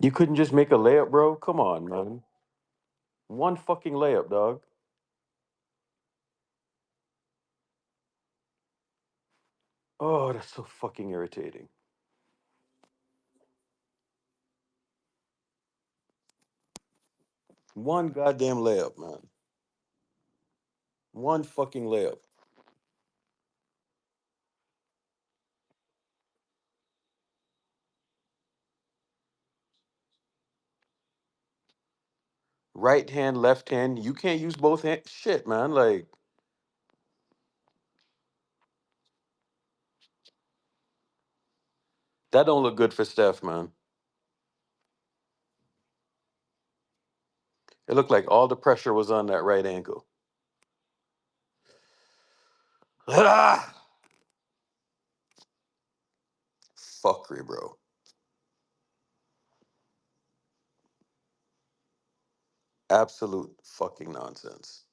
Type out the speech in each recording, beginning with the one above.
You couldn't just make a layup, bro? Come on, man. One fucking layup, dog. Oh, that's so fucking irritating. One goddamn layup, man. One fucking layup. Right hand, left hand. You can't use both hands. Shit, man. Like, that don't look good for Steph, man. It looked like all the pressure was on that right ankle. Ah! Fuckery, bro. Absolute fucking nonsense.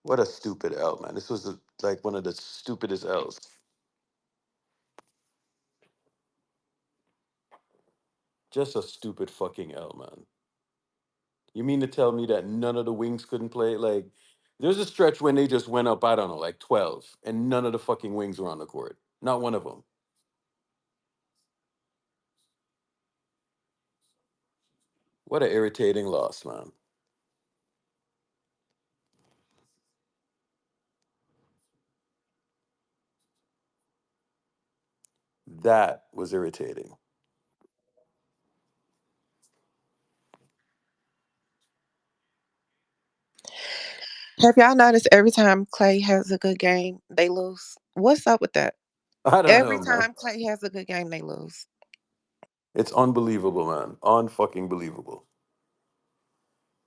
What a stupid L, man. This was like one of the stupidest L's. Just a stupid fucking L, man. You mean to tell me that none of the wings couldn't play? Like, there's a stretch when they just went up, I don't know, like 12, and none of the fucking wings were on the court. Not one of them. What an irritating loss, man. That was irritating. Have y'all noticed every time Clay has a good game, they lose? What's up with that? I don't Every know, man. time Clay has a good game, they lose. It's unbelievable, man. Unfucking believable.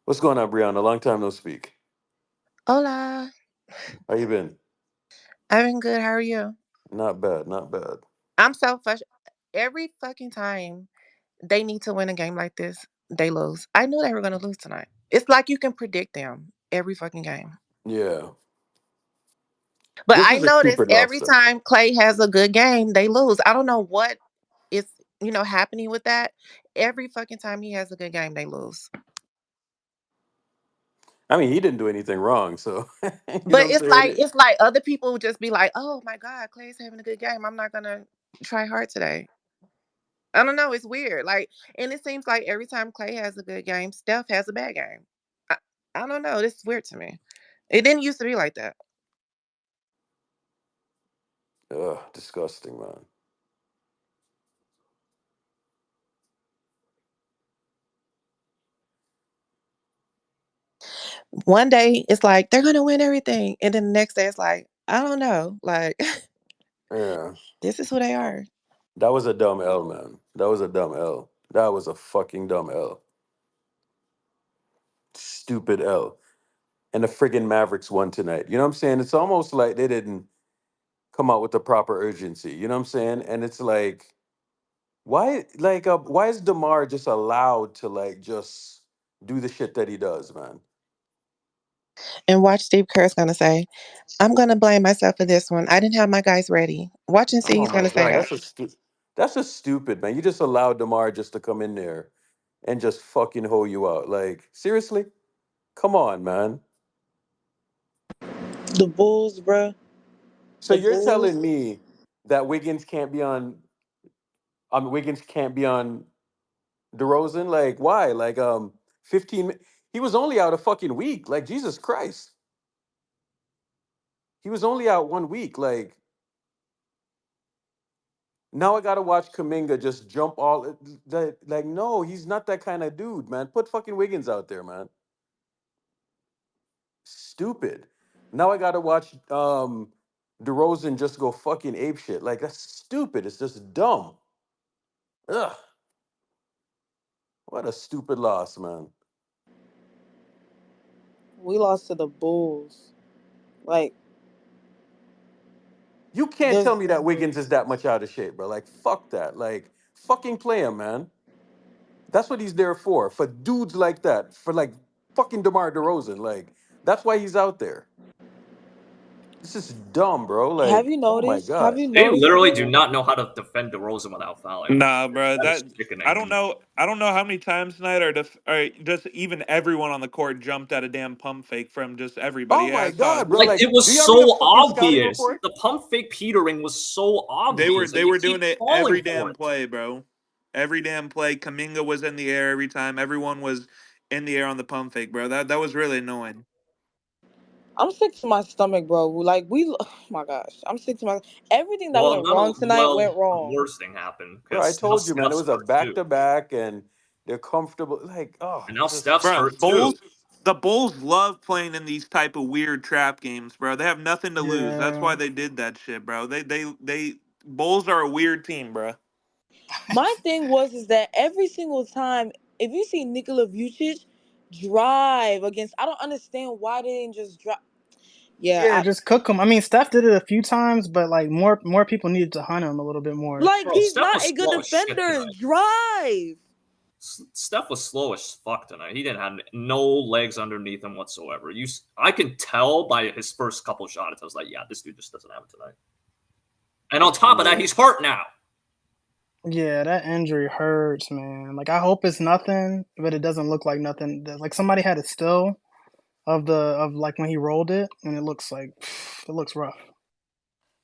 What's going on, Brianna? Long time no speak. Hola. How you been? I've been good. How are you? Not bad, not bad. I'm so frustrated. Every fucking time they need to win a game like this, they lose. I knew they were going to lose tonight. It's like you can predict them every fucking game. Yeah. But This I was a notice stupid loss, every though. time Clay has a good game, they lose. I don't know what is, happening with that. Every fucking time he has a good game, they lose. I mean, he didn't do anything wrong, so you know But what I'm saying? it's like other people would just be like, "Oh my god, Clay's having a good game. I'm not gonna try hard today." I don't know. It's weird. Like, and it seems like every time Clay has a good game, Steph has a bad game. I, I don't know. This is weird to me. It didn't used to be like that. Ugh, disgusting, man. One day it's like they're gonna win everything, and then the next day it's like I don't know. Like Yeah. this is who they are. That was a dumb L, man. That was a dumb L. That was a fucking dumb L. Stupid L. And the friggin' Mavericks won tonight. You know what I'm saying? It's almost like they didn't come out with the proper urgency. You know what I'm saying? And it's like, why is DeMar just allowed to like just do the shit that he does, man? And watch Steve Kerr's gonna say, "I'm gonna blame myself for this one. I didn't have my guys ready." Watch and see Oh he's my gonna say god, that. that's just stupid, man. You just allowed DeMar just to come in there and just fucking hoe you out. Like, seriously? Come on, man. The Bulls, bruh. So The you're Bulls. telling me that Wiggins can't be on DeRozan? Like, why? Like, 15 he was only out a fucking week. Like, Jesus Christ. He was only out 1 week. Now I gotta watch Kaminga just jump all like, no, he's not that kind of dude, man. Put fucking Wiggins out there, man. Stupid. Now I gotta watch DeRozan just go fucking ape shit. Like, that's stupid. It's just dumb. Ugh. What a stupid loss, man. We lost to the Bulls. Like, You can't There's tell me that Wiggins is that much out of shape, bro. Like, fuck that. Like, fucking play him, man. That's what he's there for dudes like that, for like fucking DeMar DeRozan. Like, that's why he's out there. This is dumb, bro. have Like, you oh my noticed? Have god. you They noticed literally do again? not know how to defend DeRozan without fouling him. Nah, bro. That is That I sickening. don't know. I don't know how many times tonight or just even everyone on the court jumped at a damn pump fake from just everybody. Oh Yeah, I my saw god, it. bro. Like Like, it do was y'all so read a fucking scouting obvious. report? The pump fake petering was so obvious, They and you were keep doing it falling every for damn it. play, bro. Every damn play. Kaminga was in the air every time. Everyone was in the air on the pump fake, bro. That was really annoying. I'm sick to my stomach, bro. Like oh my gosh, I'm sick to my. Everything that Well, went wrong tonight went the wrong. worst thing happened Bro, I because now told you, man. It Steph's was a hurt back too, to back, and they're comfortable. Like, oh, and now just Steph's Bro, hurt too. the Bulls love playing in these type of weird trap games, bro. They have nothing to lose. That's Yeah. why they did that shit, bro. They Bulls are a weird team, bro. My thing was is that every single time, if you see Nikola Vucic drive against, I don't understand why they didn't just drive. Yeah, Yeah, just cook him. I mean, Steph did it a few times, but like more people needed to hunt him a little bit more. like Bro, he's Steph not was a good slow as shit defender. tonight. Drive. Steph was slow as fuck tonight. He didn't have no legs underneath him whatsoever. I can tell by his first couple shots. I was like, yeah, this dude just doesn't have it tonight. And on top of that, yeah. he's hurt now. Yeah, that injury hurts, man. Like I hope it's nothing, but it doesn't look like nothing. Like somebody had a still of like when he rolled it, and it looks like it looks rough.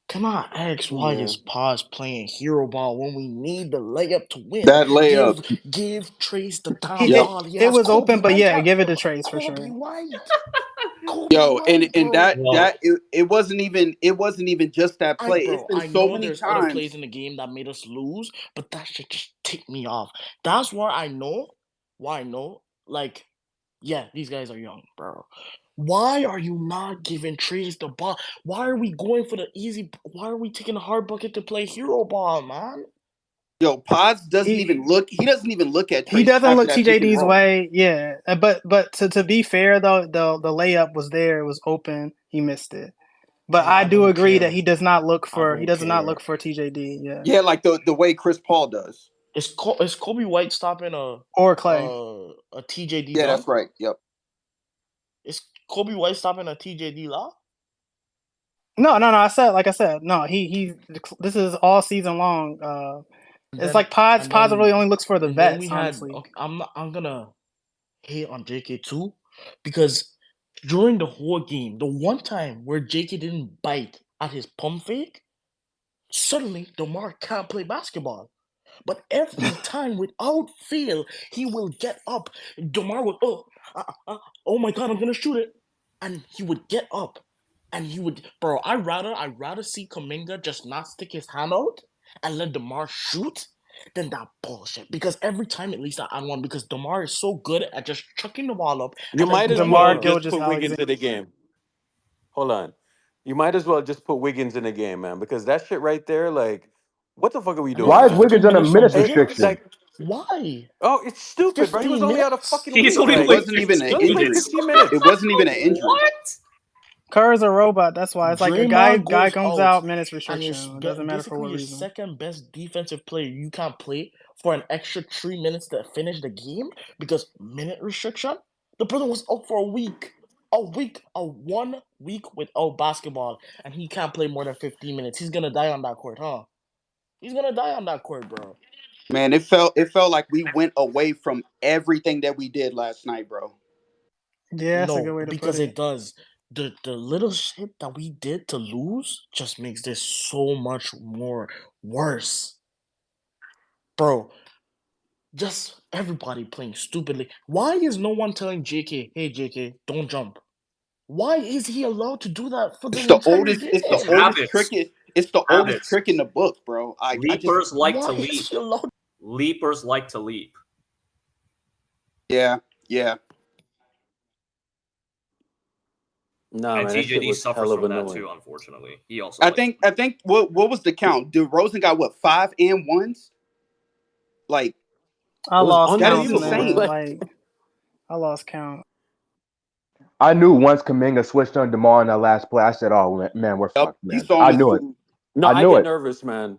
Can I ask why Yeah. is Paz playing hero ball when we need the layup to win? That layup. Give Trace the He damn Yep. ball. He it has was Kobe open, but White. yeah, give it to Trace for Kobe sure. White. Kobe Yo, White, and bro. Well, it wasn't even just that play. It's been I so know many there's other plays times. in the game that made us lose, but that shit just ticked me off. That's where I know, like, yeah, these guys are young, bro. Why are you not giving Trace the ball? Why are we going for the easy? Why are we taking the hard bucket to play hero ball, man? Yo, Pods doesn't even He look. He doesn't even look at he Trace doesn't after look that pick and TJD's roll. way, yeah. But to be fair though, the layup was there. It was open. He missed it. But Bro, I I do don't agree that care. he does not look I for he don't does not look care. for TJD, yeah, Yeah, like the way Chris Paul does. Is Kobe White stopping or Clay. a TJD Yeah, that's dunk? right. Yep. Is Kobe White stopping a TJD lob? No. I said, no. He. This is all season long. And It's then like Pods. and Pods really then only looks for the and then we vets, had honestly. okay, I'm gonna hate on JK too because during the whole game, the one time where JK didn't bite at his pump fake, suddenly DeMar can't play basketball. But every time, without fail, he will get up. DeMar would, oh my God, I'm gonna shoot it, and he would get up, and he would, bro. I rather see Kaminga just not stick his hand out and let DeMar shoot than that bullshit. Because every time, at least I won because DeMar is so good at just chucking the ball up You and then might as going DeMar well for just Gilgis put Wiggins in Alexander. the game. Hold on. You might as well just put Wiggins in the game, man, because that shit right there, like, what the fuck are we and then doing, Why is man? 15 Wiggins on a minutes from minutes Wiggins. restriction? Like, Why? oh, it's stupid, bro. He was 15 only out a minutes? fucking he's week. only It Like, played wasn't even an he 15 only played injury. minutes. 15 minutes. It wasn't even an injury. What? Kerr is a robot. That's why it's like a Draymond guy goes comes out, out minutes and restriction. It doesn't matter for basically what your reason. second best defensive player you can't play for an extra 3 minutes to finish the game because minute restriction. The brother was out for a 1 week without basketball, and he can't play more than 15 minutes. He's gonna die on that court, huh? He's gonna die on that court, bro. Man, it felt like we went away from everything that we did last night, bro. Yeah, that's a good No, way to put because it. it does. The little shit that we did to lose just makes this so much more worse. Bro, just everybody playing stupidly. Why is no one telling JK, hey JK, don't jump? Why is he allowed to do that for the It's the entire oldest. It's the It's game? oldest trick. habits. It's the oldest Habits. trick in the book, bro. I just Leapers like Why to is leap. he allowed? Leapers like to leap. yeah. nah, And man, that shit TJD was suffers hell of from that annoying. too, unfortunately. He also I likes think I think what was the count? DeRozan got what 5 and 1s? Like I It was lost that is count, unbelievable. man. insane. Like, Like I lost count. I knew once Kaminga switched on DeMar in that last play, I said, "Oh man, we're Yep, fucked, he man." saw him I as knew it. food. No, I I knew get it. nervous, man.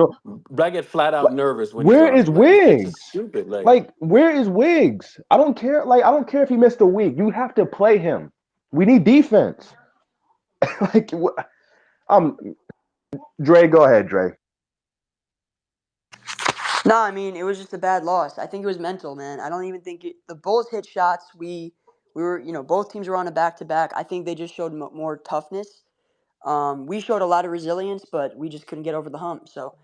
So, I get flat out like, nervous when he's where on is me. Like this shit's Wiggs? just stupid. Like Like, where is Wiggs? I don't care. Like, I don't care if he missed a week. You have to play him. We need defense. Like, um, Dre, go ahead, Dre. No, I mean it was just a bad loss. I think it was mental, man. I don't even think the Bulls hit shots. We were, both teams were on a back to back. I think they just showed more toughness. We showed a lot of resilience, but we just couldn't get over the hump. So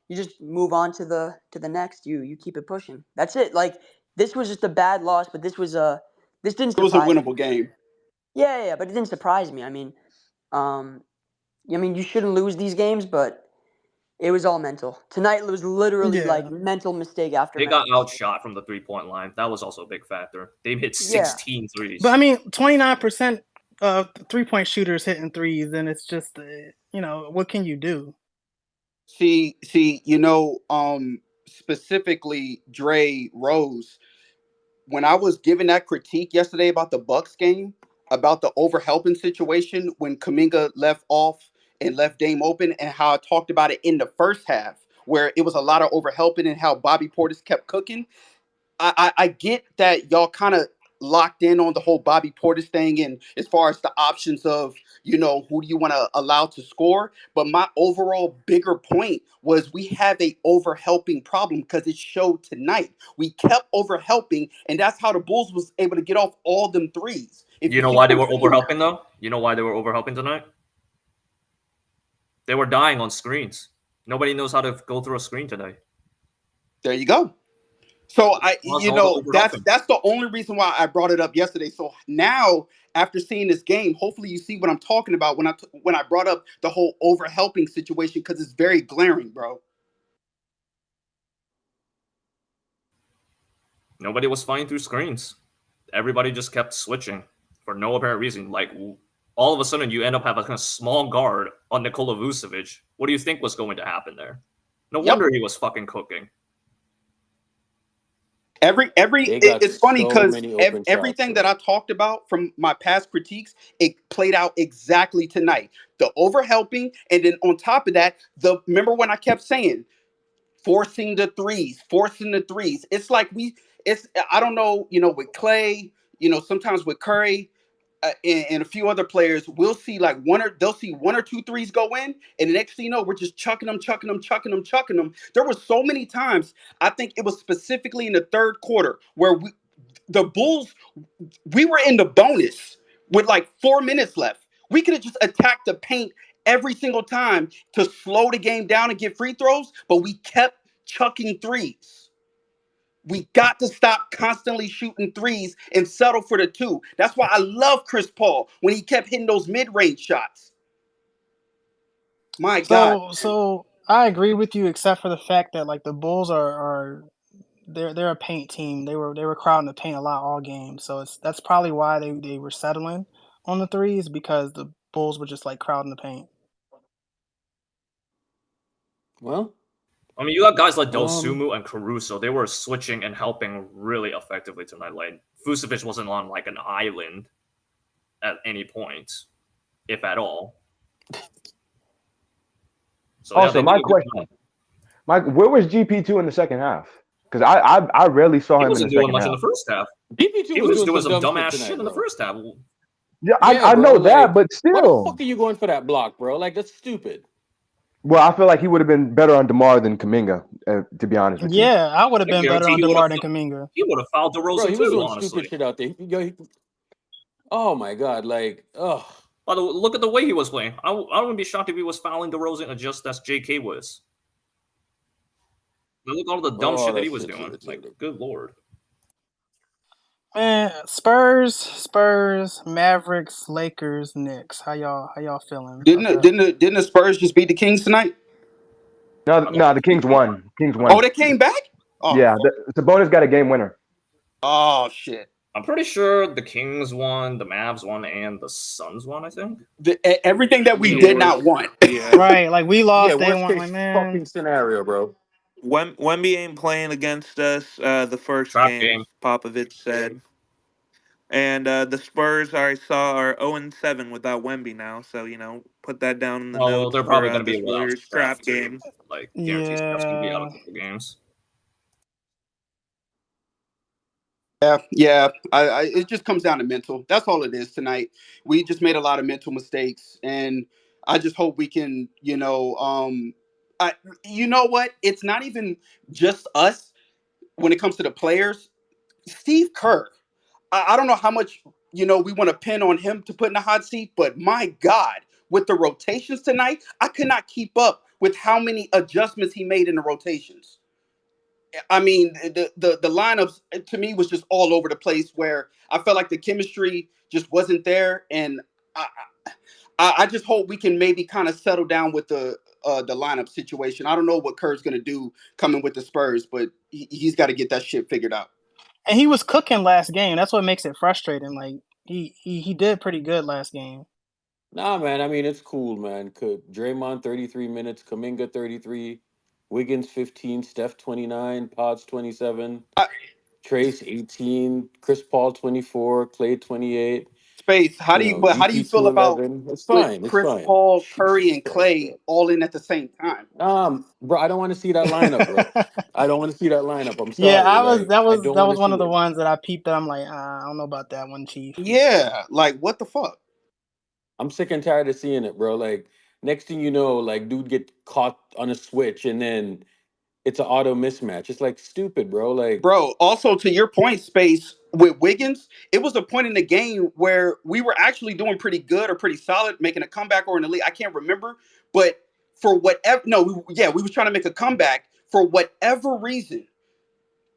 you just move on to the next. You keep it pushing. That's it. Like this was just a bad loss, but this didn't It was a surprise me. winnable game. Yeah, but it didn't surprise me. You shouldn't lose these games, but it was all mental. Tonight was literally like Yeah. mental mistake after They got mental mistake. outshot from the 3-point line. That was also a big factor. They hit Yeah. 16 But I threes. mean, 29% of 3-point shooters hitting threes, and it's just, what can you do? See, specifically Dre Rose. When I was giving that critique yesterday about the Bucks game, about the overhelping situation when Kaminga left off and left Dame open, and how I talked about it in the first half, where it was a lot of overhelping and how Bobby Portis kept cooking. I get that y'all kind of locked in on the whole Bobby Portis thing, and as far as the options of who do you want to allow to score. But my overall bigger point was we have a overhelping problem because it showed tonight. We kept overhelping, and that's how the Bulls was able to get off all them threes. If You know you why they keep were seeing that, overhelping though? You know why they were overhelping tonight? They were dying on screens. Nobody knows how to go through a screen today. there you go. So Caused all the overhelping. that's the only reason why I brought it up yesterday. So now, after seeing this game, hopefully you see what I'm talking about when I brought up the whole overhelping situation, because it's very glaring, bro. Nobody was flying through screens. Everybody just kept switching for no apparent reason. Like all of a sudden, you end up having a small guard on Nikola Vucevic. What do you think was going to happen there? No Yep. wonder he was fucking cooking. they got It's funny so because many open shots, everything that bro. I talked about from my past critiques, it played out exactly tonight. The overhelping, and then on top of that, remember when I kept saying forcing the threes, forcing the threes. It's like I don't know, with Clay, sometimes with Curry, and a few other players, we'll see like they'll see one or two threes go in, and the next thing you know, we're just chucking them, chucking them, chucking them, chucking them. There were so many times. I think it was specifically in the third quarter where the Bulls, we were in the bonus with like 4 minutes left. We could have just attacked the paint every single time to slow the game down and get free throws, but we kept chucking threes. We got to stop constantly shooting threes and settle for the two. That's why I love Chris Paul when he kept hitting those mid-range shots. My God, So man. so I agree with you, except for the fact that like the Bulls are they're a paint team. They were crowding the paint a lot all game. So that's probably why they were settling on the threes, because the Bulls were just like crowding the paint. Well, I mean, you got guys like um, Dosumu and Caruso. They were switching and helping really effectively tonight. Like Vucevic wasn't on like an island at any point, if at all. So yeah, Also, they did my a good question, job. Where was GP2 in the second half? Because I rarely saw He him in the wasn't doing second much in half. the first half. DP2 He was was doing doing some some dumb shit dumbass shit tonight, in the bro. first half. Yeah, Yeah, I bro. know that, Like, but why the still. fuck are you going for that block, bro? Like, that's stupid. Well, I feel like he would have been better on DeMar than Kaminga, to be honest with you. Yeah, I would have I been better guarantee on DeMar than Kaminga. he would have fouled Bro, DeRozan he was too. doing stupid Honestly, shit out there. Oh my god, like, ugh. by the way, look at the way he was playing. I wouldn't be shocked if he was fouling DeRozan just as JK was. Look at all the dumb Oh, shit that that he was shit's doing. Like, irritating. good lord. Man, Spurs, Mavericks, Lakers, Knicks. How y'all feeling Didn't about the, that? didn't the, didn't the Spurs just beat the Kings tonight? No, I don't no, think the the Kings Kings won. won. Kings I don't Oh, won. they think came back. Oh Yeah, fuck. Sabonis got a game winner. Oh shit. I'm pretty sure the Kings won, the Mavs won, and the Suns won. I think. Everything that we Yeah, did not worst. want. Yeah, Right, like we yeah, lost, they worst won. Like, case man, fucking scenario, bro. Wemby ain't playing against us. The first Trap game, game. Popovich said. And the Spurs I saw are 0-7 without Wemby now, so put that down in the Well, notes they're probably for going to be this without Warriors Steph trap too. game. Like, guarantee Steph's going to be out a Yeah. couple games. Yeah. It just comes down to mental. That's all it is tonight. We just made a lot of mental mistakes, and I just hope we can, I, you know what? It's not even just us when it comes to the players. Steve Kerr. I don't know how much we want to pin on him to put in the hot seat, but my God, with the rotations tonight, I could not keep up with how many adjustments he made in the rotations. I mean, the lineups to me was just all over the place. Where I felt like the chemistry just wasn't there, and I, I just hope we can maybe kind of settle down with the lineup situation. I don't know what Kerr's gonna do coming with the Spurs, but he's got to get that shit figured out. And he was cooking last game. That's what makes it frustrating. Like he did pretty good last game. Nah, man. I mean, it's cool, man. Draymond 33 minutes, Kaminga 33, Wiggins 15, Steph 29, Pods 27, I, Trace 18, Chris Paul 24, Clay 28. Space. But how do you GP feel about 211. It's with fine. It's Chris fine. Paul, Curry, Jesus and Christ, Clay bro. all in at the same time? Bro, I don't want to see that lineup, bro. I don't want to see that lineup. I'm Yeah, sorry. Like, that I was don't that want was to one see of the it. ones that I peeped that I'm like, I don't know about that one, Chief. Yeah, like what the fuck, I'm sick and tired of seeing it, bro. Like, next thing you know, like, dude get caught on a switch and then it's an auto mismatch. It's like stupid, bro. Like, bro? Also, to your point, Space, with Wiggins, it was a point in the game where we were actually doing pretty good or pretty solid, making a comeback or in the lead. I can't remember, but for whatever, no, we was trying to make a comeback for whatever reason.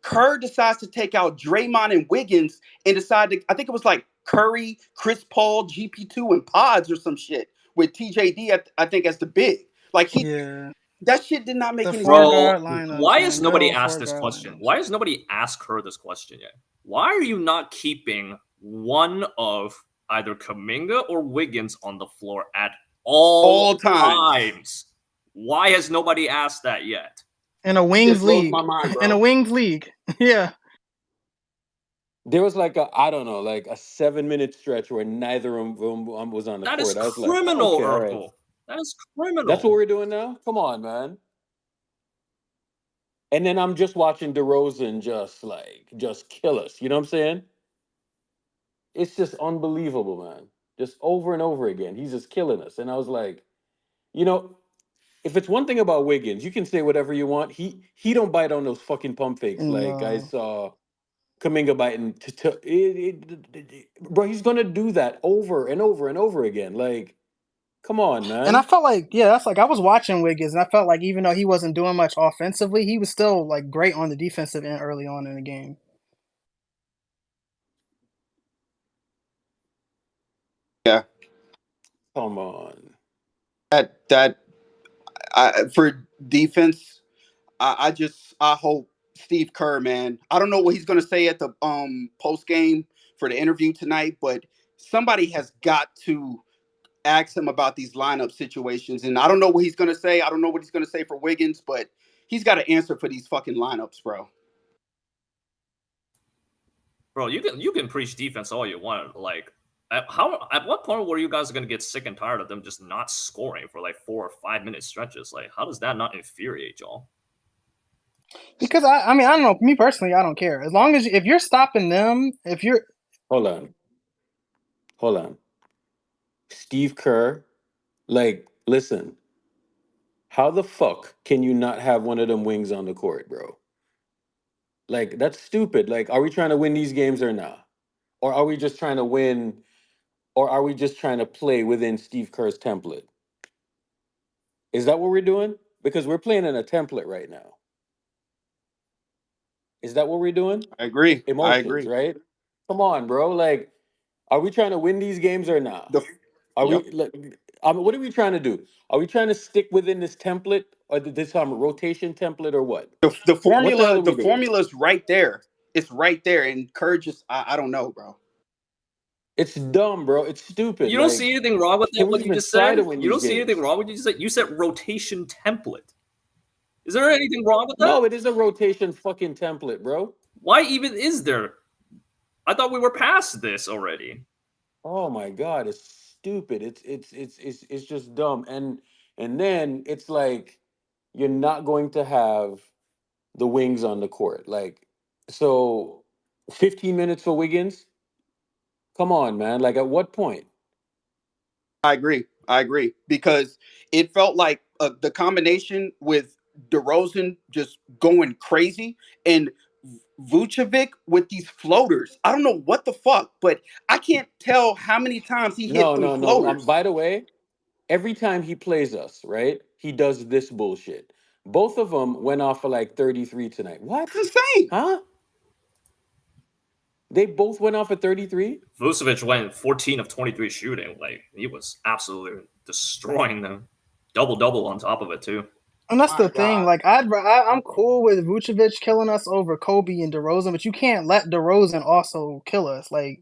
Kerr decides to take out Draymond and Wiggins and decide to, I think it was like Curry, Chris Paul, GP2, and Pods or some shit with TJD, I think, as the big. Like, Yeah, that shit did not make the any four sense. guard Bro, lineups, why man. has Good nobody old asked four this guard question? lineups. Why has nobody asked her this question yet? Why are you not keeping one of either Kaminga or Wiggins on the floor at all All times. times? Why has nobody asked that yet? In a Shit wings blows my league. mind, In a bro. wings league. Yeah. there was like I don't know, like a 7-minute stretch where neither of them was on the That is court. I was like, criminal, okay, all right. Urkel. That is That's what criminal. we're doing now? Come on, man. And then I'm just watching DeRozan just kill us. You know what I'm saying? It's just unbelievable, man. Just over and over again. He's just killing us. And I was like, you know, if it's one thing about Wiggins, you can say whatever you want. He don't bite on those fucking pump fakes like I No. saw Kaminga biting. Bro, he's gonna do that over and over and over again. Like, come on, And I man. felt like, yeah, that's like I was watching Wiggins, and I felt like even though he wasn't doing much offensively, he was still like great on the defensive end early on in the game. Yeah, Come on. that for defense, I hope Steve Kerr, man. I don't know what he's gonna say at the post game for the interview tonight, but somebody has got to ask him about these lineup situations. And I don't know what he's gonna say. I don't know what he's gonna say for Wiggins, but he's got to answer for these fucking lineups, bro. Bro, you can preach defense all you want. Like, at what point were you guys gonna get sick and tired of them just not scoring for like 4 or 5 minute stretches? Like, how does that not infuriate y'all? Because I mean, I don't know. Me personally, I don't care. As long as if you're stopping them, if you're Hold on. Hold on. Steve Kerr, like, listen, how the fuck can you not have one of them wings on the court, bro? Like, that's stupid. Like, are we trying to win these games or not? Or are we just trying to win, or are we just trying to play within Steve Kerr's template? Is that what we're doing? Because we're playing in a template right now. Is that what we're doing? I agree. I Emotions, agree. right? Come on, bro. Like, are we trying to win these games or not? The Are Yep. we like? What are we trying to do? Are we trying to stick within this template or this rotation template or what? The What the hell formula are we the doing? formula's right there. It's right there, and Kerr just I don't know, bro. It's dumb, bro. It's stupid. You don't see Like, anything wrong with that, can we what you even just try to said? win You these don't see anything games? wrong with what you just said? You said rotation template. Is there anything wrong with that? No, it is a rotation fucking template, bro. Why even is there? I thought we were past this already. Oh my god, it's stupid. It's just dumb. And then it's like you're not going to have the wings on the court. Like, so 15 minutes for Wiggins? Come on, man. Like, at what point? I agree. I agree because it felt like the combination with DeRozan just going crazy and Vucevic with these floaters. I don't know what the fuck, but I can't tell how many times he hit No, them no, no. floaters. By the way, every time he plays us, right? He does this bullshit. Both of them went off for like 33 tonight. What? It's insane. Huh? They both went off at 33? Vucevic went 14 of 23 shooting. Like, he was absolutely destroying them. Double on top of it, too. And that's My the thing. God. Like, I'm cool with Vucevic killing us over Kobe and DeRozan, but you can't let DeRozan also kill us. Like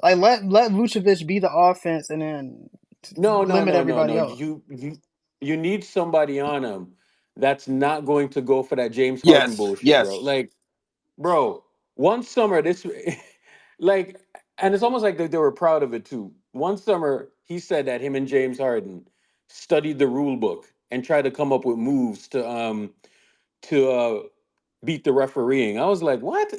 let Vucevic be the offense and then No, no, limit no, no, no. everybody else. You need somebody on him that's not going to go for that James Harden Yes, bullshit, bro. yes. Like, bro, one summer this like, and it's almost like they were proud of it too. One summer he said that him and James Harden studied the rule book and tried to come up with moves to beat the refereeing. I was like, what?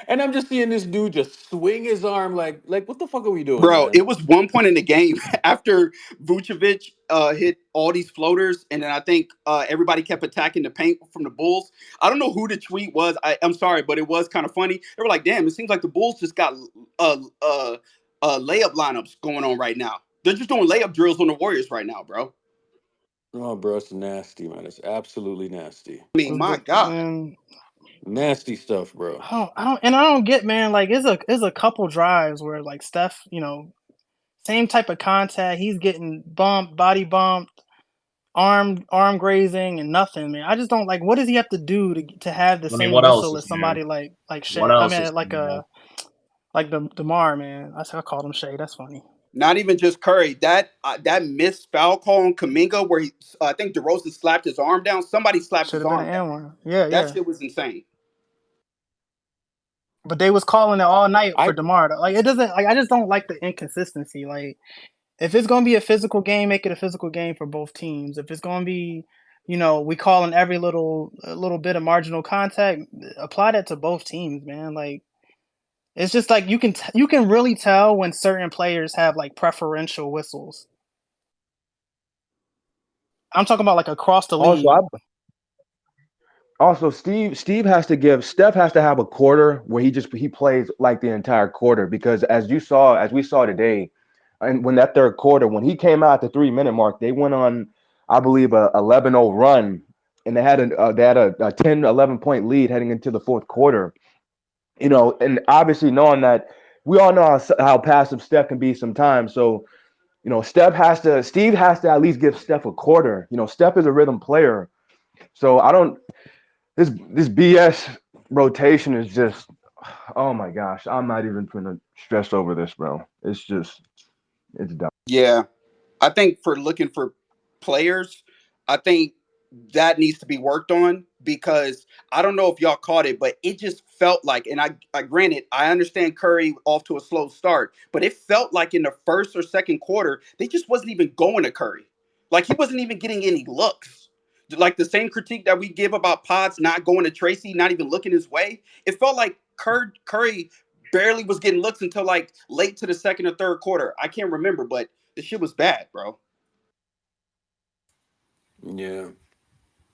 And I'm just seeing this dude just swing his arm like what the fuck are we doing, Bro, man? it was one point in the game after Vucevic hit all these floaters, and then I think everybody kept attacking the paint from the Bulls. I don't know who the tweet was. I'm sorry, but it was kind of funny. They were like, "Damn, it seems like the Bulls just got layup lineups going on right now. They're just doing layup drills on the Warriors right now, bro." Oh, bro, it's nasty, man. It's absolutely nasty. I mean, my God. Man, Nasty stuff, bro. I don't get, man. Like, it's a couple drives where like Steph, same type of contact. He's getting bumped, body bumped, arm grazing, and nothing, man. I just don't like. What does he have to do to have the I mean, same what else whistle is as new? somebody like What Shay? I else is mean, new? like the Demar, man. I called him Shay. That's funny. Not even just Curry. That missed foul call on Kaminga where I think DeRozan slapped his arm down. Somebody slapped Should his have been an arm down. and one. Yeah, That yeah. shit was insane. But they was calling it all night for I Demar. Like, it doesn't. Like, I just don't like the inconsistency. Like, if it's gonna be a physical game, make it a physical game for both teams. If it's gonna be, we calling every little bit of marginal contact, apply that to both teams, man. Like, it's just like you can really tell when certain players have like preferential whistles. I'm talking about like across the Also, league. Steve has to give Steph has to have a quarter where he plays like the entire quarter because as we saw today, and when that third quarter when he came out at the 3 minute mark, they went on I believe a 11-0 run, and they had a 10 11 point lead heading into the fourth quarter. And obviously knowing that we all know how passive Steph can be sometimes, so Steve has to at least give Steph a quarter. Steph is a rhythm player, so I don't. This BS rotation is just, oh my gosh, I'm not even gonna stress over this, bro. It's dumb. Yeah. I think for looking for players, I think that needs to be worked on because I don't know if y'all caught it, but it just felt like, and I granted, I understand Curry off to a slow start, but it felt like in the first or second quarter, they just wasn't even going to Curry. Like he wasn't even getting any looks. Like the same critique that we give about Pods not going to Tracy, not even looking his way. It felt like Curry barely was getting looks until like late to the second or third quarter. I can't remember, but the shit was bad, bro. yeah.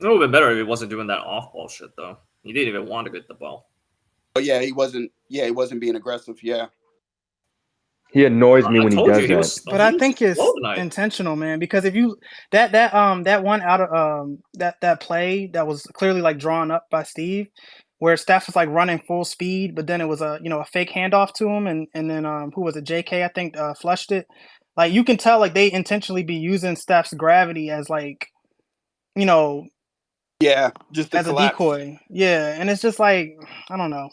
It would have been better if he wasn't doing that off ball shit, though. He didn't even want to get the ball. But yeah, he wasn't. Yeah, he wasn't being aggressive. Yeah, He annoys me I when he told you does that. But he I was think just slow it's tonight. intentional, man. Because if you that one out of that play that was clearly like drawn up by Steve, where Steph was like running full speed, but then it was a fake handoff to him, and then who was it? JK, I think, flushed it. Like you can tell, like they intentionally be using Steph's gravity as like you know yeah, just the as a collapse. decoy. Yeah, and it's just like I don't know.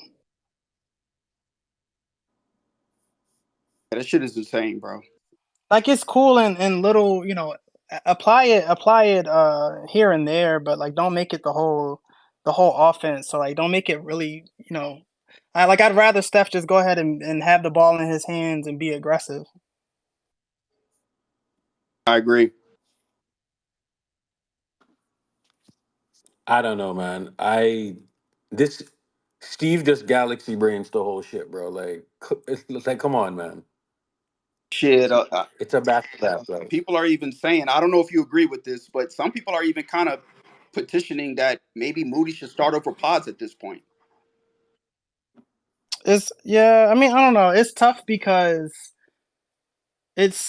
Yeah, that shit is insane, bro. Like it's cool and little, apply it here and there, but like don't make it the whole offense. So like don't make it really, I'd rather Steph just go ahead and have the ball in his hands and be aggressive. I agree. I don't know, man. This Steve just galaxy brains the whole shit, bro. Like, it's like, come on, man. Shit, It's a back to back, bro. people are even saying, I don't know if you agree with this, but some people are even kind of petitioning that maybe Moody should start over Pods at this point. I mean, I don't know. It's tough because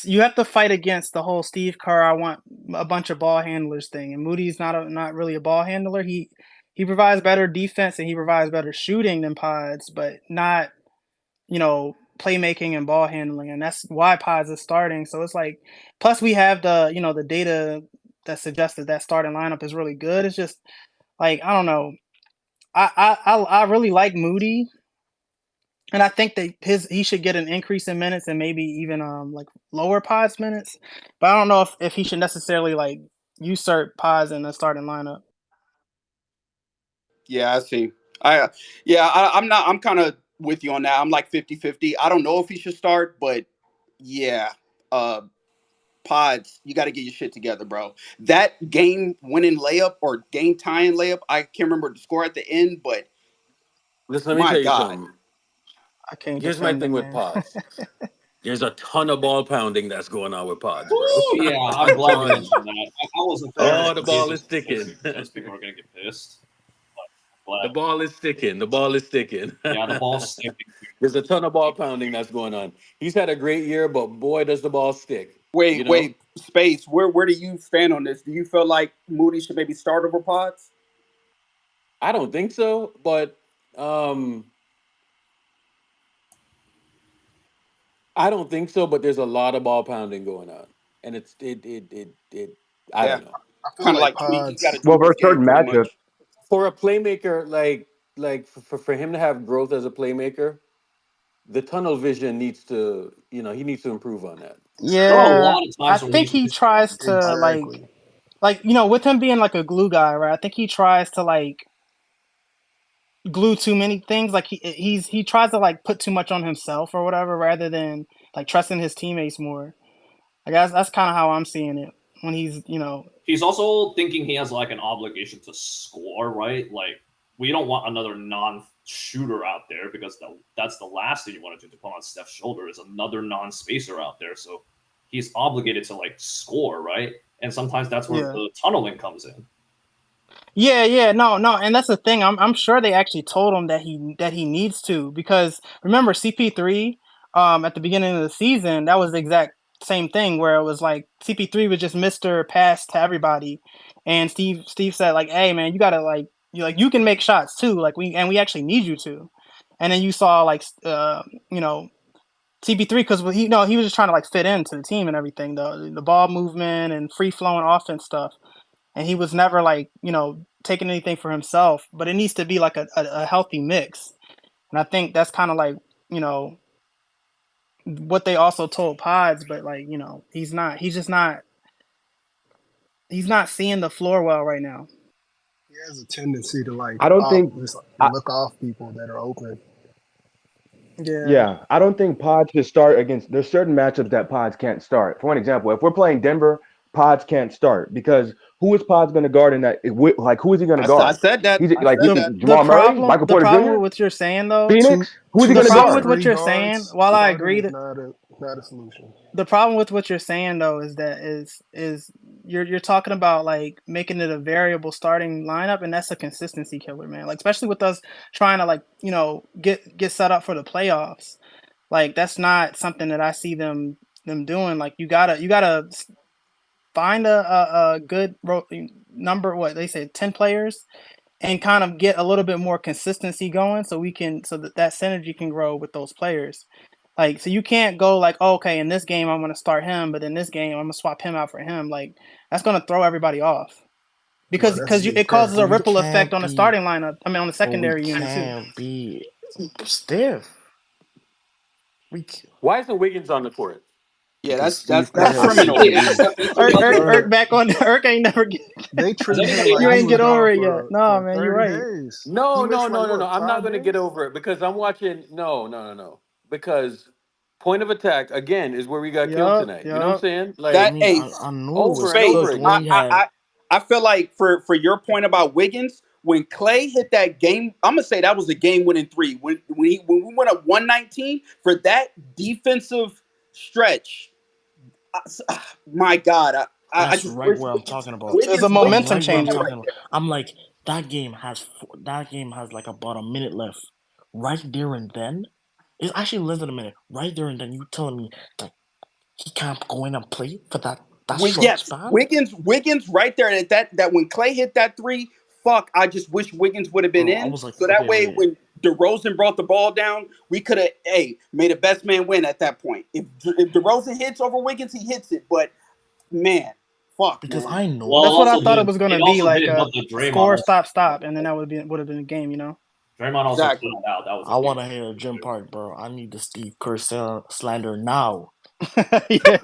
you have to fight against the whole Steve Kerr. I want a bunch of ball handlers thing, and Moody's not really a ball handler. He provides better defense and he provides better shooting than Pods, but not playmaking and ball handling, and that's why Pods is starting. So it's like, plus we have the data that suggests that starting lineup is really good. It's just like, I don't know. I really like Moody, and I think that he should get an increase in minutes and maybe even like lower Pods minutes. But I don't know if he should necessarily like usurp Pods in the starting lineup. Yeah, I see. I yeah, I'm not. I'm kind of with you on that. I'm like 50-50. I don't know if he should start, but yeah, uh, Pods, you got to get your shit together, bro. That game winning layup or game tying layup, I can't remember the score at the end, but Listen, let me my tell you God. something. I can't Here's my defend thing him, with man. Pods. There's a ton of ball pounding that's going on with Pods, bro. Ooh, yeah, A I'm glad you ton. mentioned that. I wasn't thinking Oh, that the he was ball is just sticking. pissed because people are gonna get pissed. But I'm The glad. ball is sticking. The ball is sticking. Yeah, the ball's sticking. There's a ton of ball pounding that's going on. He's had a great year, but boy, does the ball stick. You know, Wait, Space. Where do you stand on this? Do you feel like Moody should maybe start over Pods? I don't think so, but um, I don't think so. But there's a lot of ball pounding going on, and it. I Yeah, don't know. I feel kind of like like tweak. He's got to Pods. Well, tweak his for game certain pretty matchups, much. For a playmaker, for him to have growth as a playmaker, the tunnel vision needs to, he needs to improve on that. There are a Yeah, lot of I times where think he's he missing tries to open. like Exactly. with him being like a glue guy, right? I think he tries to like glue too many things. Like he tries to like put too much on himself or whatever, rather than like trusting his teammates more. I guess that's kind of how I'm seeing it when he's. He's also thinking he has like an obligation to score, right? Like we don't want another non-shooter out there because that's the last thing you want to do to put on Steph's shoulder is another non-spacer out there. So he's obligated to like score, right? And sometimes that's where Yeah. the tunneling comes in. Yeah, no, and that's the thing. I'm sure they actually told him that he needs to, because remember CP3 at the beginning of the season, that was the exact same thing where it was like CP3 was just Mr. Pass to everybody, and Steve said like, "Hey man, you gotta you can make shots too, like we actually need you to," and then you saw like you know CP3, because he was just trying to like fit into the team and everything, the ball movement and free flowing offense stuff, and he was never like taking anything for himself. But it needs to be like a healthy mix, and I think that's kind of like you know what they also told Pods. But like he's not seeing the floor well right now. He has a tendency to like I don't think. just I, look off people that are open. Yeah, yeah, I don't think Pods should start against. There's certain matchups that Pods can't start. For an example, if we're playing Denver, Pods can't start because who is Pods going to guard in that? Like, who is he going to I guard? said that. He's I like said the that. the Jamal Murray, problem Michael the Porter problem with Jr., what you're saying though, Two Phoenix. Who's he two going the to problem with guard? what 6'3" you're saying, guards while I guarding agree is that not a solution. the problem with what you're saying though is that is you're talking about like making it a variable starting lineup, and that's a consistency killer, man. Like especially with us trying to like get set up for the playoffs. Like that's not something that I see them doing. Like you gotta find a good number. What they say, 10 players, and kind of get a little bit more consistency going, so that synergy can grow with those players. Like, so you can't go like, oh, okay, in this game I'm gonna start him, but in this game I'm gonna swap him out for him. Like that's gonna throw everybody off Well, because that's it Steve causes Kerr. a But we ripple effect can't on the be. starting lineup. I mean, on the But we secondary unit too. can't be stiff. We. Why isn't Wiggins on the court? Yeah, because that's Steve that's Kerr That's has criminal. saved the Hey, game. Irk Irk, back on. Irk ain't never get. They has treated him anybody like You he ain't actually? was get gone over it yet. No, for man, you're 30 right. days. He No, no, missed like no, no, no. what, I'm not 5 going to get days? over it because I'm watching. No, no, no, no. Because point of attack again is where we got killed Yup, tonight. You know what I'm yup. saying? I That Like mean, hey, I know over it's and over Space. cooked when again. he had. I feel like for your point about Wiggins, when Clay hit that game, I'm gonna say that was a game winning three. When we went up 119 for that defensive stretch, my God, I That's just right wish where I'm talking about. It's a I'm momentum right where I'm changer. talking about. I'm like that game has like about a minute left. Right there and then, it's actually less than a minute. Right there and then, you telling me that he can't go in and play for that short Yes, span, Wiggins, right there at that when Clay hit that three, fuck, I just wish Wiggins would have been bro. I in, was like, so that okay, way wait, when DeRozan brought the ball down, we could have made a best man win at that point. If DeRozan hits over Wiggins, he hits it, but man, fuck, because man. I Well, know That's what I also thought it did was it gonna be, also like didn't a help that Draymond score, also stop, and then that would have been a game, you know. Draymond also put Exactly. it out. That was a I game want to hear winner Jim too. Park, bro. I need the Steve Kerr slander now. Yeah,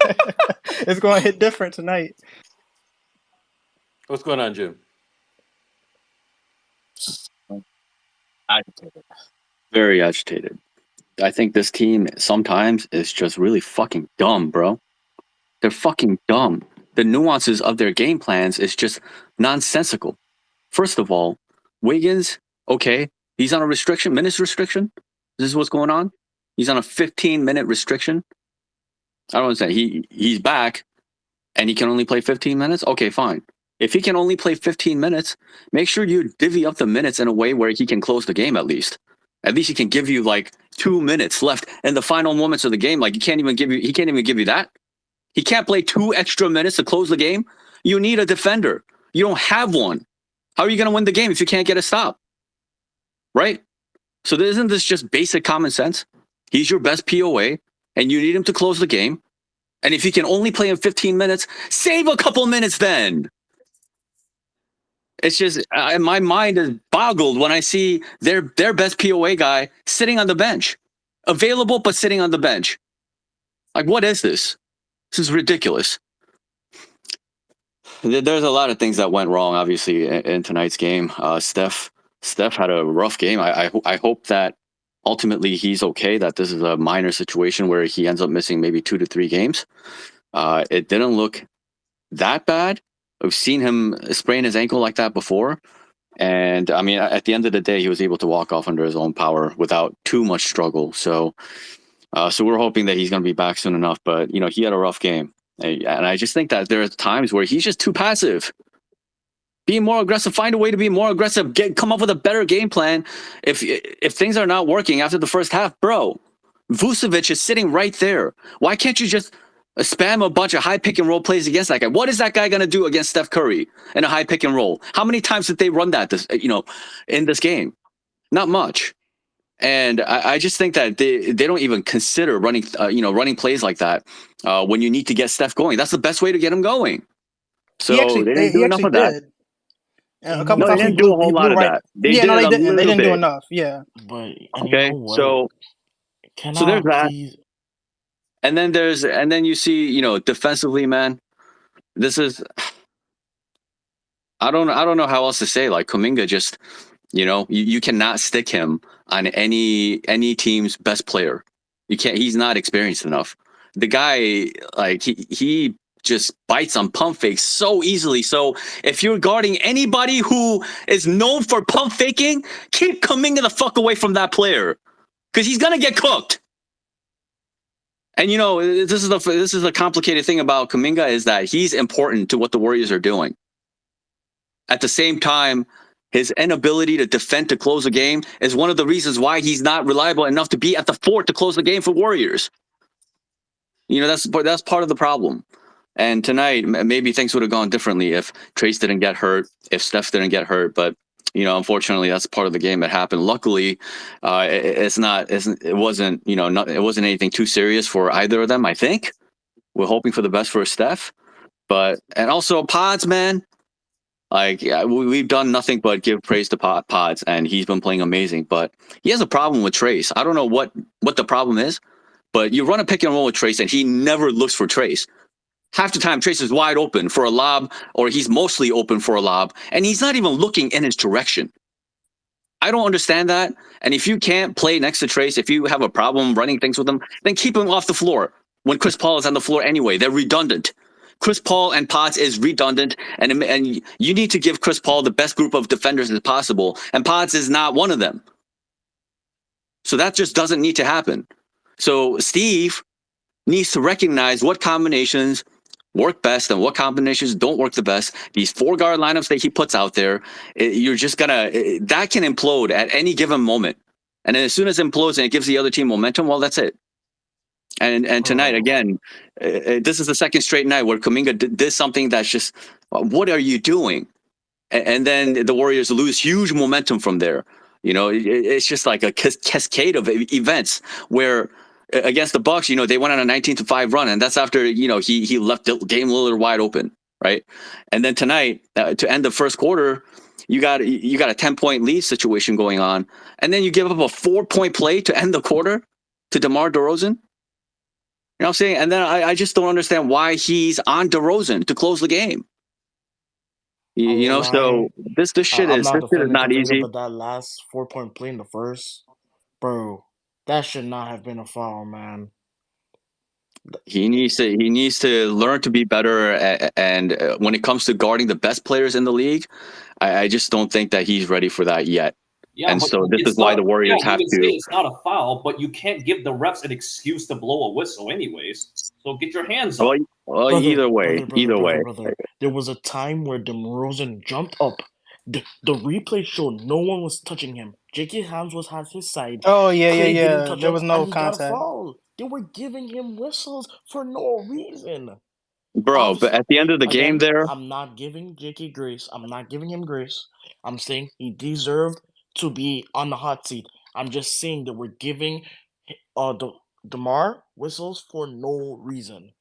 it's gonna hit different tonight. What's going on, Jim? Agitated. Very agitated. I think this team sometimes is just really fucking dumb, bro. They're fucking dumb. The nuances of their game plans is just nonsensical. First of all, Wiggins, okay, he's on a minutes restriction. This is what's going on. He's on a 15-minute restriction. I don't understand. He's back and he can only play 15 minutes. Okay, fine. If he can only play 15 minutes, make sure you divvy up the minutes in a way where he can close the game at least. At least he can give you like 2 minutes left in the final moments of the game. Like he can't even give you that. He can't play 2 extra minutes to close the game. You need a defender. You don't have one. How are you going to win the game if you can't get a stop? Right? So isn't this just basic common sense? He's your best POA and you need him to close the game. And if you can only play in 15 minutes, save a couple minutes then. It's just my mind is boggled when I see their best POA guy sitting on the bench, available but sitting on the bench. Like, what is this? This is ridiculous. There's a lot of things that went wrong, obviously, in tonight's game. Steph had a rough game. I hope that ultimately he's okay. That this is a minor situation where he ends up missing maybe 2 to 3 games. It didn't look that bad. We've seen him sprain his ankle like that before. And I mean, at the end of the day, he was able to walk off under his own power without too much struggle. So we're hoping that he's going to be back soon enough. But, he had a rough game. And I just think that there are times where he's just too passive. Being more aggressive, find a way to be more aggressive, come up with a better game plan. If things are not working after the first half, bro, Vucevic is sitting right there. Why can't you just spam a bunch of high pick and roll plays against that guy? What is that guy going to do against Steph Curry in a high pick and roll? How many times did they run that in this game? Not much. And I just think that they don't even consider running plays like that when you need to get Steph going. That's the best way to get him going. So they didn't He do enough actually of that. did. A You know couple No, they times didn't what? do a whole he lot blew of right. that. They Yeah, did no, it they a didn't. They little didn't do bit. enough. Yeah. And you know Okay, what? Can so I there's that, please? and then you see, defensively, man. This is I don't know how else to say. Like Kuminga, just you cannot stick him on any team's best player. You can't. He's not experienced enough. The guy, like he just bites on pump fakes so easily. So if you're guarding anybody who is known for pump faking, keep Kuminga the fuck away from that player because he's gonna get cooked. And this is a complicated thing about Kuminga is that he's important to what the Warriors are doing. At the same time, his inability to defend to close a game is one of the reasons why he's not reliable enough to be at the fort to close the game for Warriors. That's part of the problem. And tonight, maybe things would have gone differently if Trace didn't get hurt, if Steph didn't get hurt. But unfortunately, that's part of the game that happened. Luckily, it wasn't anything too serious for either of them. I think we're hoping for the best for Steph, and also Pods, man. Like, yeah, we've done nothing but give praise to Pods, and he's been playing amazing. But he has a problem with Trace. I don't know what the problem is, But you run a pick and roll with Trace, and he never looks for Trace. Half the time, Trace is wide open for a lob, or he's mostly open for a lob, and he's not even looking in his direction. I don't understand that. And if you can't play next to Trace, if you have a problem running things with him, then keep him off the floor when Chris Paul is on the floor anyway. They're redundant. Chris Paul and Potts is redundant, and you need to give Chris Paul the best group of defenders as possible, and Potts is not one of them. So that just doesn't need to happen. So Steve needs to recognize what combinations work best and what combinations don't work the best. These 4-guard lineups that he puts out there, you're just gonna that can implode at any given moment. And then as soon as it implodes and it gives the other team momentum, well, that's it. And tonight again, this is the second straight night where Kuminga did something that's just, what are you doing? And then the Warriors lose huge momentum from there. You know, it's just like a cascade of events where against the Bucks, you know, they went on a 19-5 run, and that's after, you know, he left Dame Lillard wide open, right? And then tonight, to end the first quarter, you got a 10-point lead situation going on, and then you give up a 4-point play to end the quarter to DeMar DeRozan. You know what I'm saying? And then I just don't understand why he's on DeRozan to close the game. You know, so this shit I'm is not defending not Kuminga, easy. but that last 4-point play in the first, bro, that should not have been a foul, man. He needs to learn to be better, and when it comes to guarding the best players in the league, I just don't think that he's ready for that yet. Yeah, and but so this it's is why not, the Warriors yeah, have you can to. say it's not a foul, but you can't give the refs an excuse to blow a whistle anyways. So get your hands up. Well, Brother, either way, brother. There was a time where DeRozan jumped up. The replay showed no one was touching him. J.K. Hands was at his side. Oh yeah, Clay didn't yeah. touch There him, was no and he got a contact. foul. They were giving him whistles for no reason. Bro, but at the end of the game there, I'm not giving J.K. grace. I'm not giving him grace. I'm saying he deserved to be on the hot seat. I'm just saying that we're giving DeMar whistles for no reason.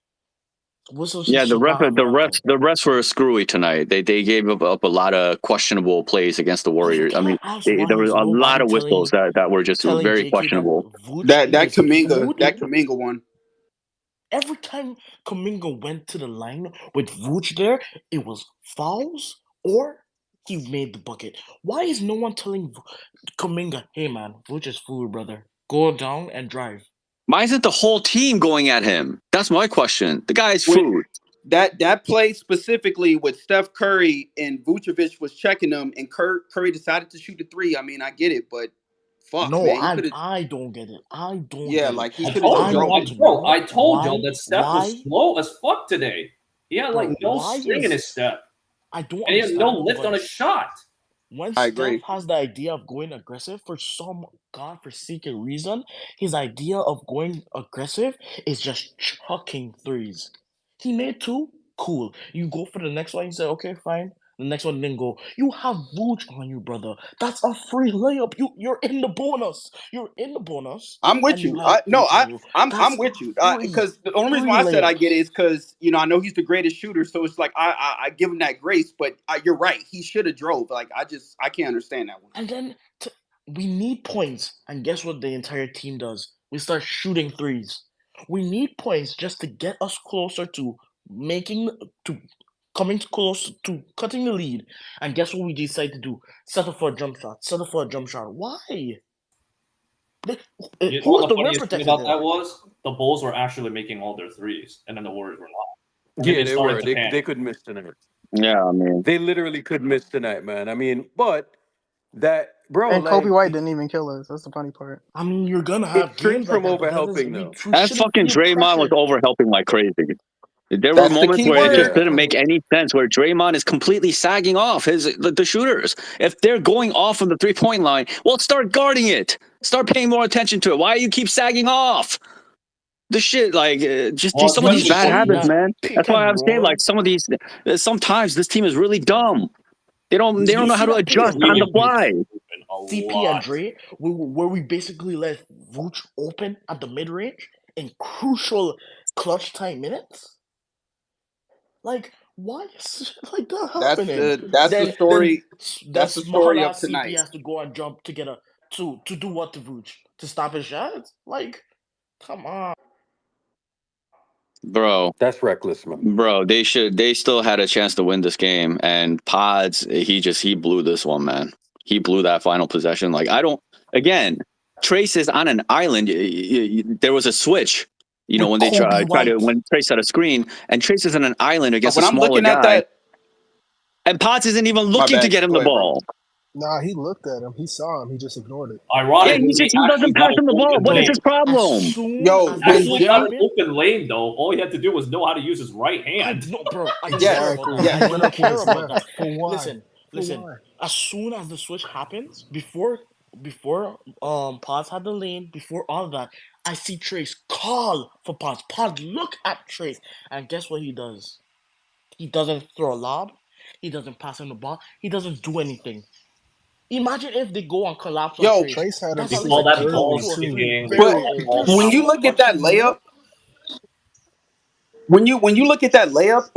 Whistles yeah, should not have happened. the refs were screwy tonight. They gave up a lot of questionable plays against the Warriors. I Can I mean, ask why there was is a lot nobody of whistles that were just telling very JK that questionable. Vooch That is food? That Kaminga one. Every time Kuminga went to the line with Vooch there, it was fouls or he made the bucket. Why is no one telling Kuminga, hey man, Vooch is food, brother. Go down and drive. Why isn't the whole team going at him? That's my question. The guy's With food. that play specifically with Steph Curry and Vucevic was checking them, and Curry decided to shoot the three. I mean, I get it, but fuck, No, man, he could have. I don't get it. I don't Yeah, get it. like he I should have just told I you, drove. want to know I told you why that Steph was slow as fuck today. He had like bro, no why swing in his step, I don't and he had no understand lift on his shot. when I Steph agree. has the idea of going aggressive for some godforsaken reason, his idea of going aggressive is just chucking threes. He made two, cool. You go for the next one, you say, okay, fine. The next one didn't go. You have Vooch on you, brother. That's a free layup. You're in the bonus. You're in the bonus. I'm with And you you. have Vooch on you. I'm That's with you. free. Because the only reason Free why I said I layups. get it is because I know he's the greatest shooter, so it's like I give him that grace. But you're right. He should have drove. Like I can't understand that one. And then we need points. And guess what the entire team does? We start shooting threes. We need points just to get us closer to making to coming close to cutting the lead. And guess what we decide to do? Settle for a jump shot. Settle for a jump shot. Why? You Who know was the the rim funniest thing protector about there? that was the Bulls were actually making all their threes, and then the Warriors were not. And then Yeah, they they started were. to panic. They could miss tonight. Yeah, I mean, They literally could miss tonight, man. I mean, but that, bro, And Kobe like White didn't even kill us. That's the funny part. I mean, you're gonna it have strings games like from that, but over that doesn't helping we, though. we that shouldn't fucking feel Draymond was pressured. over helping like crazy. There were That's the moments key where it just word. Yeah. didn't make any sense. Where Draymond is completely sagging off the shooters. If they're going off from the 3-point line, well, start guarding it. Start paying more attention to it. Why do you keep sagging off? The shit, like, just Well, some of When these you bad see habits, that man. pick That's why and I'm saying, like, roll, some of these. Sometimes this team is really dumb. They don't you know how see to that pick adjust and on roll the really with fly. open a CP and lot. Dre, where we basically let Vooch open at the mid range in crucial clutch time minutes. Like, why is shit like that happening? That's the Then story. that That's the small story of ass CP tonight. has to go and jump to get to do what to Vooch to stop his shot. Like, Come on. Bro, That's reckless, man. they still had a chance to win this game, and Pods, he blew this one, man. He blew that final possession. Like, I don't, again, Trace is on an island. There was a switch, With when they Kobe White. when Trace had a screen, and Trace is on an island against a When I'm smaller looking at guy, that, and Pods isn't even my looking to bad. get him Go the ahead, bro. ball. Nah, he looked at him. He saw him. He just ignored it. Yeah, Ironically, he actually doesn't got pass an him the ball. open What is lane. his As problem? soon Yo, as the when Actually switch got an happened, open lane though. All he had to do was know how to use his right I hand. no, bro. I don't care yes, about Exactly. that. He I yes. went don't up with care his about left. that. For why? Listen, For listen. why? As soon as the switch happens, before Paz had the lane, before all that, I see Trace call for Paz. Paz look at Trace, and guess what he does? He doesn't throw a lob. He doesn't pass him the ball. He doesn't do anything. Imagine if they go and collapse on Yo, Trace. Trace had him That's They at least a call seen that kickoff ball early to a too. three. skipping. They but call Very that There's ball early. when you so look at popping. much that layup, more. when you look at that layup,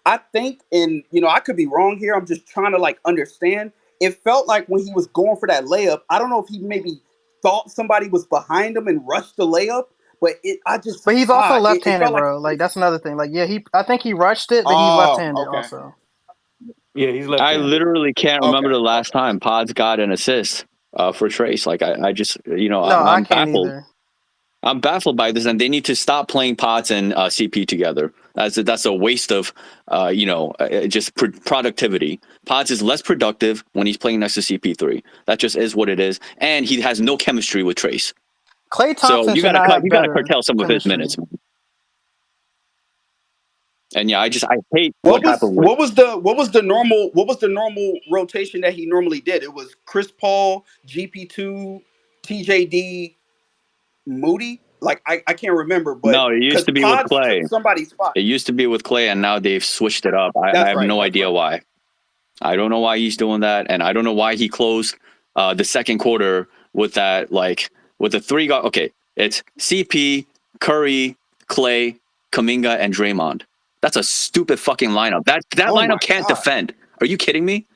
I think, and I could be wrong here. I'm just trying to like understand. It felt like when he was going for that layup, I don't know if he maybe thought somebody was behind him and rushed the layup, but But he's also it left-handed, felt like bro. Like that's another thing. Like, yeah, I think he rushed it, but he's oh, left-handed okay. also. Yeah, he's I left-handed. literally can't remember Okay, the last okay. time Pods got an assist for Trace. Like, I just, No, I I'm can't baffled. either. I'm baffled by this, and they need to stop playing Pods and CP together. That's a waste of, just productivity. Pods is less productive when he's playing next to CP3. That just is what it is, and he has no chemistry with Trace. Klay So Thompson should not have you gotta better curtail some of his chemistry. minutes. And yeah, I hate What what was happened with. what was the normal rotation that he normally did? It was Chris Paul, GP2, TJD, Moody. Like I can't remember, but No, it used because to be with Pods Clay. took somebody's spot. It used to be with Clay, and now they've switched it up. I That's have right. no That's idea right. why. I don't know why he's doing that, and I don't know why he closed the second quarter with that, like with the three guard. Okay, it's CP, Curry, Clay, Kaminga, and Draymond. That's a stupid fucking lineup. That Oh lineup my can't god. defend. Are you kidding me?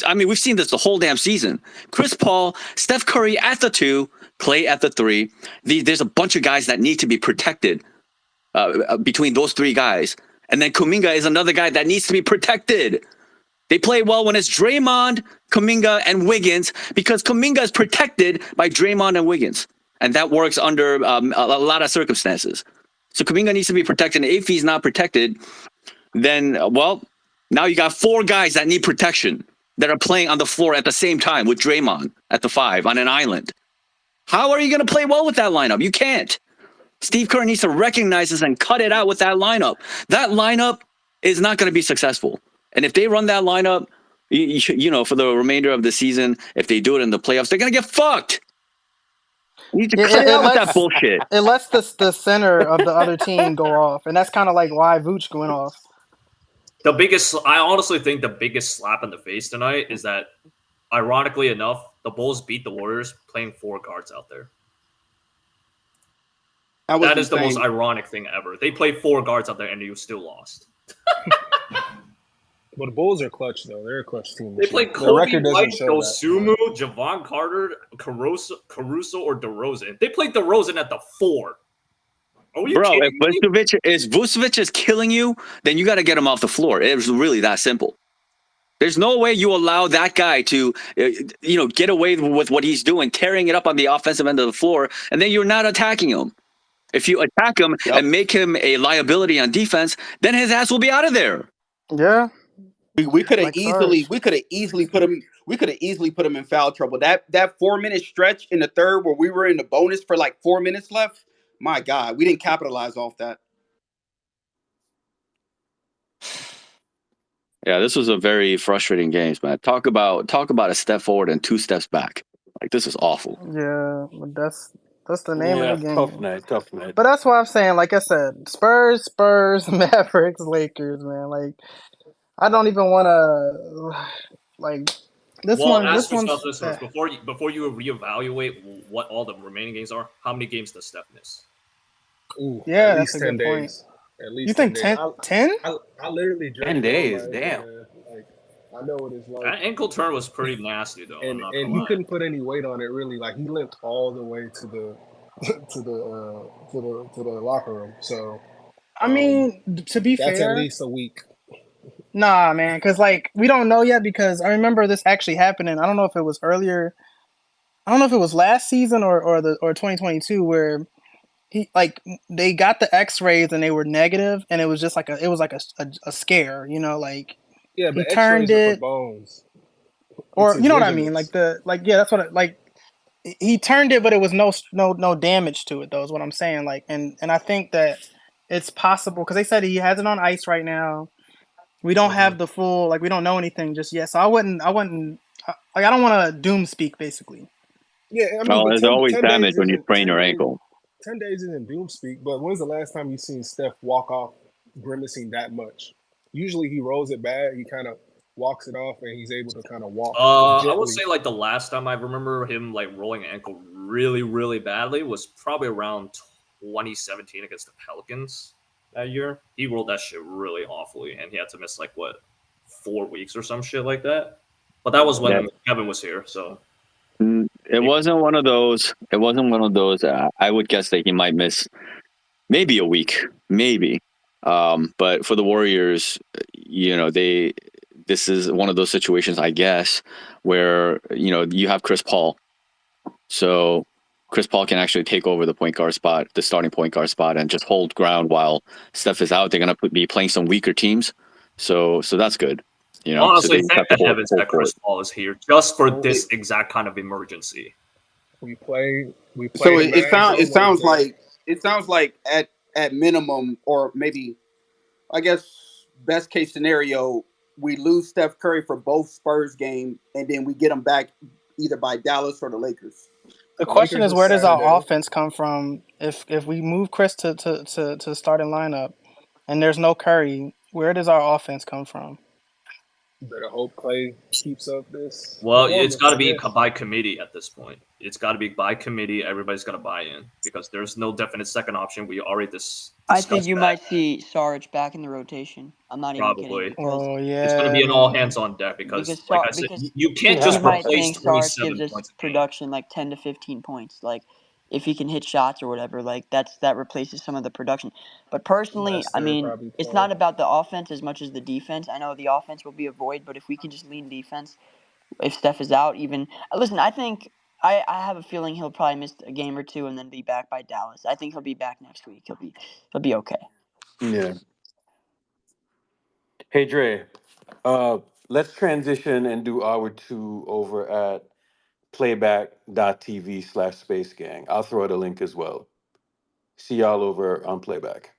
I mean, we've seen this the whole damn season. Chris Paul, Steph Curry at the 2, Clay at the 3. There's a bunch of guys that need to be protected between those three guys. And then Kuminga is another guy that needs to be protected. They play well when it's Draymond, Kuminga, and Wiggins because Kuminga is protected by Draymond and Wiggins. And that works under a lot of circumstances. So Kuminga needs to be protected. And if he's not protected, then, now you got 4 guys that need protection that are playing on the floor at the same time with Draymond at the 5 on an island. How are you going to play well with that lineup? You can't. Steve Kerr needs to recognize this and cut it out with that lineup. That lineup is not going to be successful. And if they run that lineup, for the remainder of the season, if they do it in the playoffs, they're going to get fucked. You need to Yeah, cut it it out with that lets bullshit. the center of the other team go off, and that's kind of like why Vooch went off. I honestly think the biggest slap in the face tonight is that, ironically enough, the Bulls beat the Warriors playing 4 guards out there. That was That is the most insane. ironic thing ever. They played 4 guards out there and you still lost. Well, the Bulls are clutch though. They're a clutch team. They This year. played The Kobe record doesn't White, show that. Dosumu, Javon Carter, Caruso, or DeRozan. They played DeRozan at the 4. Are you Bro, kidding me? if Vucevic is killing you, then you got to get him off the floor. It was really that simple. There's no way you allow that guy to, get away with what he's doing, tearing it up on the offensive end of the floor, and then you're not attacking him. If you attack him Yep. and make him a liability on defense, then his ass will be out of there. Yeah, We could have like Sarge. easily put him in foul trouble. That 4-minute stretch in the third where we were in the bonus for like 4 minutes left. My God, we didn't capitalize off that. Yeah, this was a very frustrating game, man. Talk about a step forward and 2 steps back. Like, this is awful. Yeah, but that's the name of Yeah, the tough game. night, tough night. But that's why I'm saying, like I said, Spurs, Mavericks, Lakers, man. Like I don't even want to like this Well, one. ask This one's yourself this first before you reevaluate what all the remaining games are. How many games does Steph miss? Ooh, yeah, at that's least a 10 good point. days. At least You think 10 days. 10? I literally just 10 days, realized, damn. like I know what it's like. That ankle turn was pretty nasty, though. I'm And not and gonna he lie. couldn't put any weight on it really. Like he limped all the way to the to the locker room. So I um, mean, to be that's at fair, least a week. nah, man, because like we don't know yet because I remember this actually happening. I don't know if it was earlier. I don't know if it was last season or 2022 where he like they got the X-rays and they were negative and it was just like it was like a scare, you know, like Yeah, he but turned X-rays are for it bones. It's or his you know what I mean, like ligaments. the like yeah, that's what like he turned it, but it was no damage to it though. Is what I'm saying. Like and I think that it's possible because they said he has it on ice right now. We don't Hmm. have the full like we don't know anything just yet, so I don't want to doom speak basically. Yeah, I mean, Well, but there's always 10 damage days when you isn't sprain your ankle. 10 days isn't doom speak. But when's the last time you seen Steph walk off grimacing that much? Usually he rolls it back, he kind of walks it off, and he's able to kind of walk I would gently. say like the last time I remember him like rolling an ankle really, really badly was probably around 2017 against the Pelicans that year. He rolled that shit really awfully, and he had to miss like what 4 weeks or some shit like that. But that was Yeah. when Kevin was here, so It wasn't one of those. It wasn't one of those. I would guess that he might miss maybe a week, maybe. But for the Warriors, this is one of those situations, I guess, where you have Chris Paul, so Chris Paul can actually take over the point guard spot, the starting point guard spot, and just hold ground while Steph is out. They're gonna be playing some weaker teams, so that's good. So they honestly, just thank have to the hold, heavens hold that for it. Chris Paul is here just for Well, this exact kind of emergency. we play So the Mavs it on sounds Wednesday. like at minimum, or maybe I guess best case scenario, we lose Steph Curry for both Spurs game, and then we get him back either by Dallas or the Lakers. The The question Lakers is, is where does our Saturday. offense come from if we move Chris to the starting lineup and there's no Curry? Where does our offense come from? Better hope Clay keeps up this Well, it's got performance, to I be guess. by committee at this point. It's got to be by committee. Everybody's got to buy in because there's no definite second option. We already I think discussed you that. might see Sarge back in the rotation. I'm not even kidding Probably, because Oh it's going to yeah, be an all hands man. on deck because, because like Sar- I said, because you can't he just Yeah. might replace think Sarge gives 27 us points a game. production like 10 to 15 points. Like if he can hit shots or whatever, like that replaces some of the production. But personally, Less I than mean, probably it's 20. not about the offense as much as the defense. I know the offense will be a void, but if we can just lean defense, if Steph is out, even listen, I think I have a feeling he'll probably miss a game or two and then be back by Dallas. I think he'll be back next week. He'll be okay. Yeah. Hey Dre, let's transition and do hour two over at playback.tv/space gang. I'll throw the link as well. See y'all over on playback.